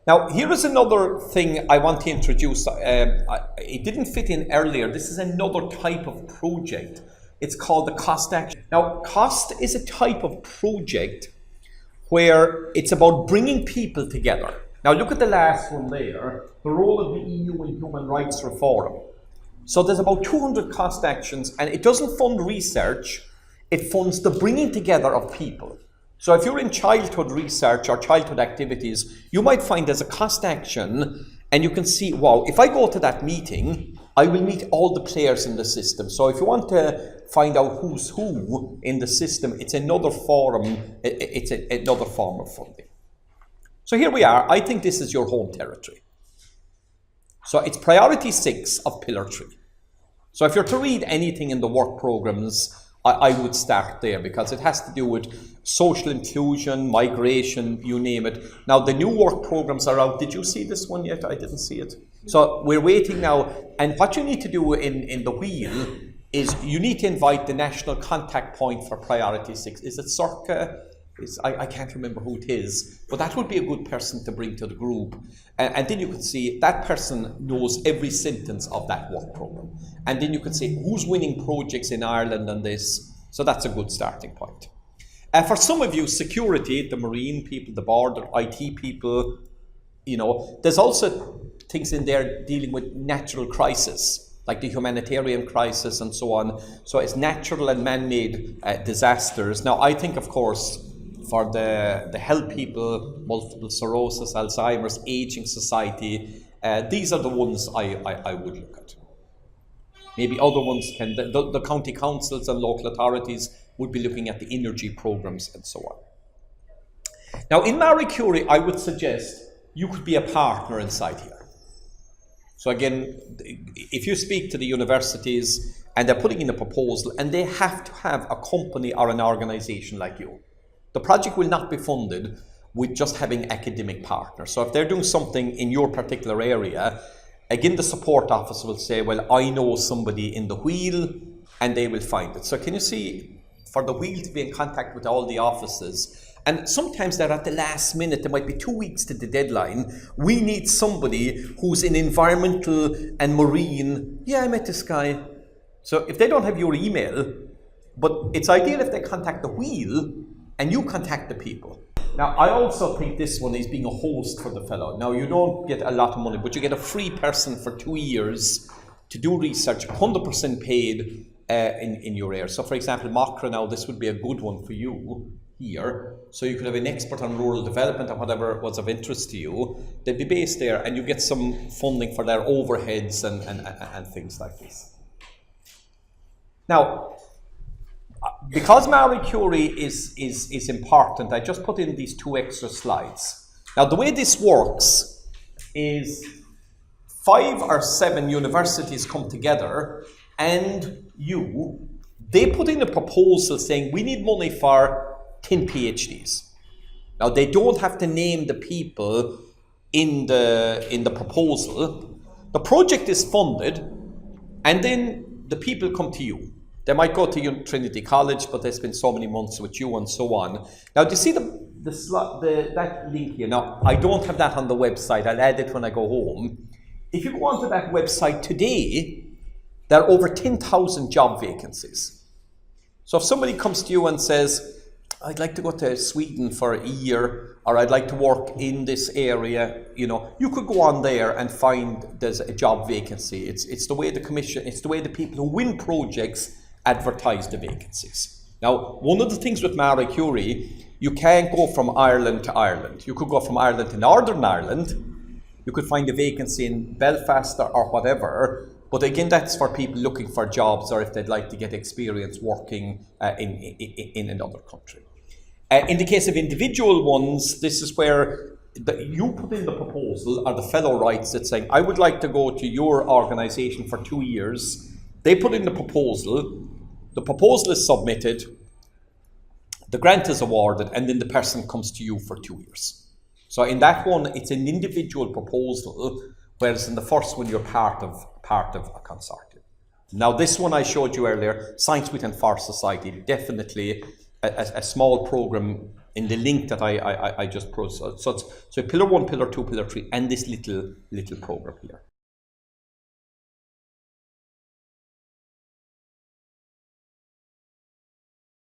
Now, here is another thing I want to introduce. It didn't fit in earlier. This is another type of project. It's called the cost action. Now, cost is a type of project where it's about bringing people together. Now, look at the last one there, the role of the EU in human rights reform. So there's about 200 cost actions, and it doesn't fund research, it funds the bringing together of people. So if you're in childhood research or childhood activities, you might find there's a cost action, and you can see, wow, if I go to that meeting, I will meet all the players in the system. So if you want to find out who's who in the system, it's another forum, it's another form of funding. So here we are. I think this is your home territory. So it's priority 6 of pillar 3. So if you're to read anything in the work programs, I would start there, because it has to do with social inclusion, migration, you name it. Now the new work programs are out. Did you see this one yet? I didn't see it. So we're waiting now. And what you need to do in the wheel is you need to invite the national contact point for priority 6. Is it Circa? I can't remember who it is, but that would be a good person to bring to the group. And then you could see that person knows every sentence of that work program. And then you could see who's winning projects in Ireland on this. So that's a good starting point. For some of you, security, the marine people, the border, IT people, you know, there's also things in there dealing with natural crisis, like the humanitarian crisis and so on. So it's natural and man-made disasters. Now, I think, of course, for the health people, multiple sclerosis, Alzheimer's, aging society, these are the ones I would look at. Maybe other ones can, the county councils and local authorities would be looking at the energy programs and so on. Now in Marie Curie, I would suggest you could be a partner inside here. So again, if you speak to the universities and they're putting in a proposal and they have to have a company or an organization like you, the project will not be funded with just having academic partners. So if they're doing something in your particular area, again, the support office will say, well, I know somebody in the wheel, and they will find it. So can you see, for the wheel to be in contact with all the offices, and sometimes they're at the last minute, there might be 2 weeks to the deadline, we need somebody who's in environmental and marine. Yeah, I met this guy. So if they don't have your email, but it's ideal if they contact the wheel, and you contact the people. Now, I also think this one is being a host for the fellow. Now, you don't get a lot of money, but you get a free person for 2 years to do research, 100% paid in your area. So, for example, Machra now, this would be a good one for you here. So you could have an expert on rural development or whatever was of interest to you. They'd be based there, and you get some funding for their overheads and things like this. Now, because Marie Curie is important, I just put in these 2 extra slides. Now, the way this works is 5 or 7 universities come together and they put in a proposal saying we need money for 10 PhDs. Now, they don't have to name the people in the proposal. The project is funded, and then the people come to you. They might go to Trinity College, but they spend so many months with you and so on. Now, do you see that link here? Now, I don't have that on the website. I'll add it when I go home. If you go onto that website today, there are over 10,000 job vacancies. So if somebody comes to you and says, I'd like to go to Sweden for a year, or I'd like to work in this area, you know, you could go on there and find there's a job vacancy. It's the way the commission, it's the way the people who win projects advertise the vacancies. Now, one of the things with Marie Curie, you can't go from Ireland to Ireland. You could go from Ireland to Northern Ireland. You could find a vacancy in Belfast or whatever. But again, that's for people looking for jobs or if they'd like to get experience working in another country. In the case of individual ones, this is where you put in the proposal, or the fellow writes it saying, I would like to go to your organization for 2 years. They put in the proposal is submitted, the grant is awarded, and then the person comes to you for 2 years. So in that one, it's an individual proposal, whereas in the first one, you're part of a consortium. Now, this one I showed you earlier, Science Week and for Society, definitely a small program in the link that I just posted. So pillar 1, pillar 2, pillar 3, and this little program here.